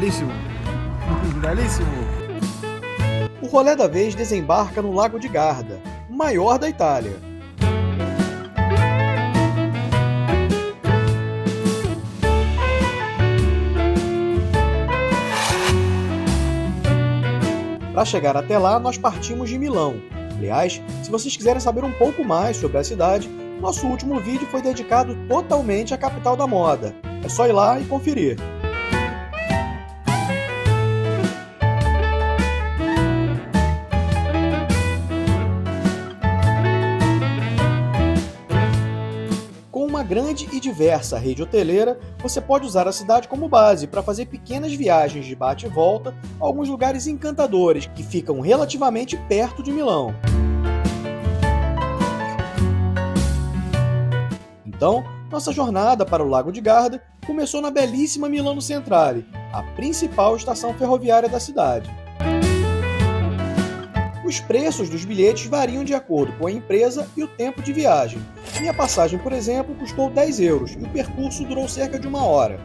belíssimo. Belíssimo. O rolê da vez desembarca no Lago de Garda, o maior da Itália. Para chegar até lá, nós partimos de Milão. Aliás, se vocês quiserem saber um pouco mais sobre a cidade, nosso último vídeo foi dedicado totalmente à capital da moda. É só ir lá e conferir. Com uma grande e diversa rede hoteleira, você pode usar a cidade como base para fazer pequenas viagens de bate e volta a alguns lugares encantadores que ficam relativamente perto de Milão. Então, nossa jornada para o Lago de Garda começou na belíssima Milano Centrale, a principal estação ferroviária da cidade. Os preços dos bilhetes variam de acordo com a empresa e o tempo de viagem. Minha passagem, por exemplo, custou 10 euros e o percurso durou cerca de 1 hora.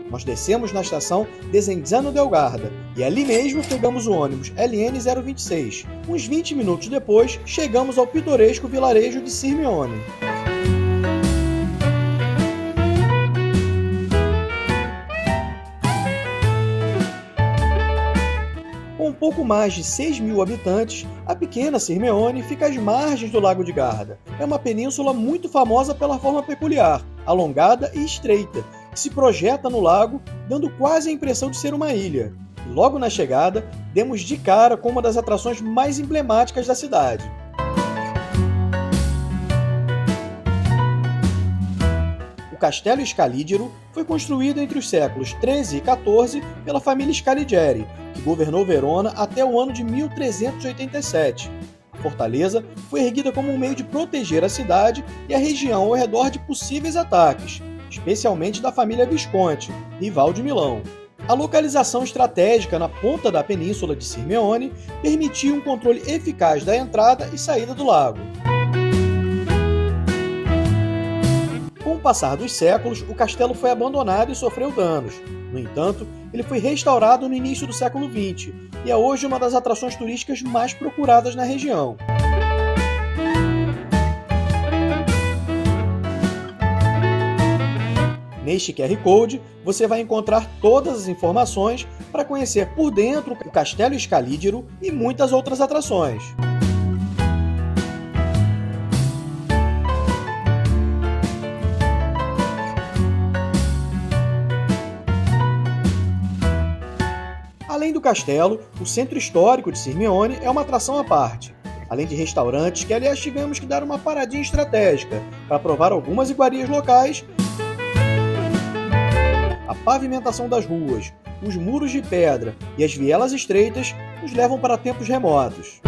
Nós descemos na estação Desenzano del Garda e ali mesmo pegamos o ônibus LN 026. Uns 20 minutos depois, chegamos ao pitoresco vilarejo de Sirmione. Com um pouco mais de 6.000 habitantes, a pequena Sirmione fica às margens do Lago de Garda. É uma península muito famosa pela forma peculiar, alongada e estreita, que se projeta no lago, dando quase a impressão de ser uma ilha. E logo na chegada, demos de cara com uma das atrações mais emblemáticas da cidade. O Castelo Scaligero foi construído entre os séculos XIII e XIV pela família Scaligeri, que governou Verona até o ano de 1387. A fortaleza foi erguida como um meio de proteger a cidade e a região ao redor de possíveis ataques, especialmente da família Visconti, rival de Milão. A localização estratégica na ponta da península de Sirmione permitia um controle eficaz da entrada e saída do lago. Com o passar dos séculos, o castelo foi abandonado e sofreu danos. No entanto, ele foi restaurado no início do século XX e é hoje uma das atrações turísticas mais procuradas na região. Neste QR Code, você vai encontrar todas as informações para conhecer por dentro o Castelo Scaligero e muitas outras atrações. Além do castelo, o centro histórico de Sirmione é uma atração à parte. Além de restaurantes que, aliás, tivemos que dar uma paradinha estratégica para provar algumas iguarias locais, a pavimentação das ruas, os muros de pedra e as vielas estreitas nos levam para tempos remotos.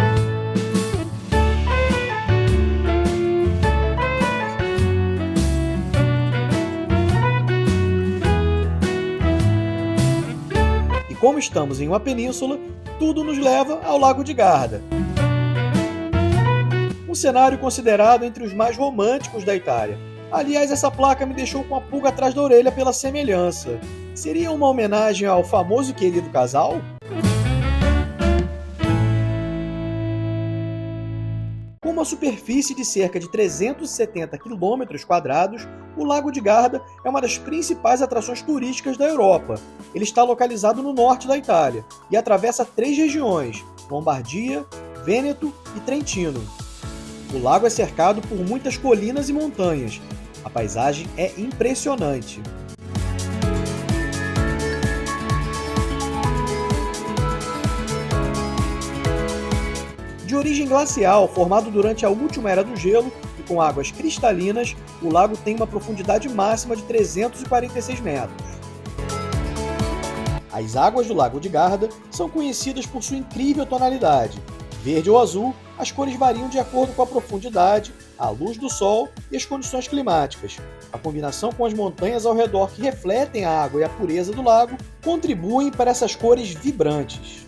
E como estamos em uma península, tudo nos leva ao Lago de Garda. Um cenário considerado entre os mais românticos da Itália. Aliás, essa placa me deixou com a pulga atrás da orelha pela semelhança. Seria uma homenagem ao famoso e querido casal? Com uma superfície de cerca de 370 km², o Lago de Garda é uma das principais atrações turísticas da Europa. Ele está localizado no norte da Itália e atravessa 3 regiões: Lombardia, Vêneto e Trentino. O lago é cercado por muitas colinas e montanhas. A paisagem é impressionante. De origem glacial, formado durante a última era do gelo e com águas cristalinas, o lago tem uma profundidade máxima de 346 metros. As águas do Lago de Garda são conhecidas por sua incrível tonalidade. Verde ou azul, as cores variam de acordo com a profundidade, a luz do sol e as condições climáticas. A combinação com as montanhas ao redor que refletem a água e a pureza do lago contribuem para essas cores vibrantes.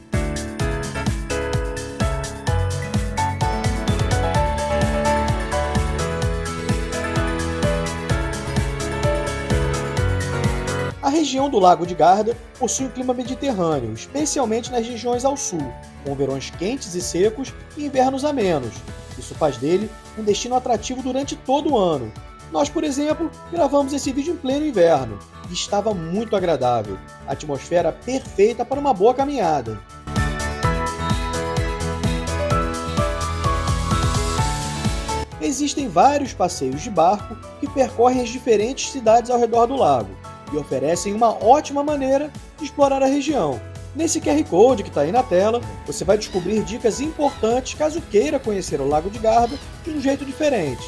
região do Lago de Garda possui um clima mediterrâneo, especialmente nas regiões ao sul, com verões quentes e secos e invernos amenos. Isso faz dele um destino atrativo durante todo o ano. Nós, por exemplo, gravamos esse vídeo em pleno inverno e estava muito agradável. A atmosfera perfeita para uma boa caminhada. Existem vários passeios de barco que percorrem as diferentes cidades ao redor do lago e oferecem uma ótima maneira de explorar a região. Nesse QR Code que está aí na tela, você vai descobrir dicas importantes caso queira conhecer o Lago de Garda de um jeito diferente.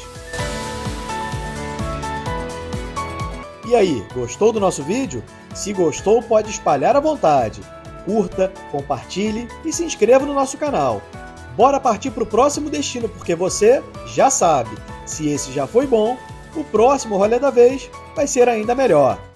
E aí, gostou do nosso vídeo? Se gostou, pode espalhar à vontade. Curta, compartilhe e se inscreva no nosso canal. Bora partir para o próximo destino, porque você já sabe, se esse já foi bom, o próximo rolê da vez vai ser ainda melhor.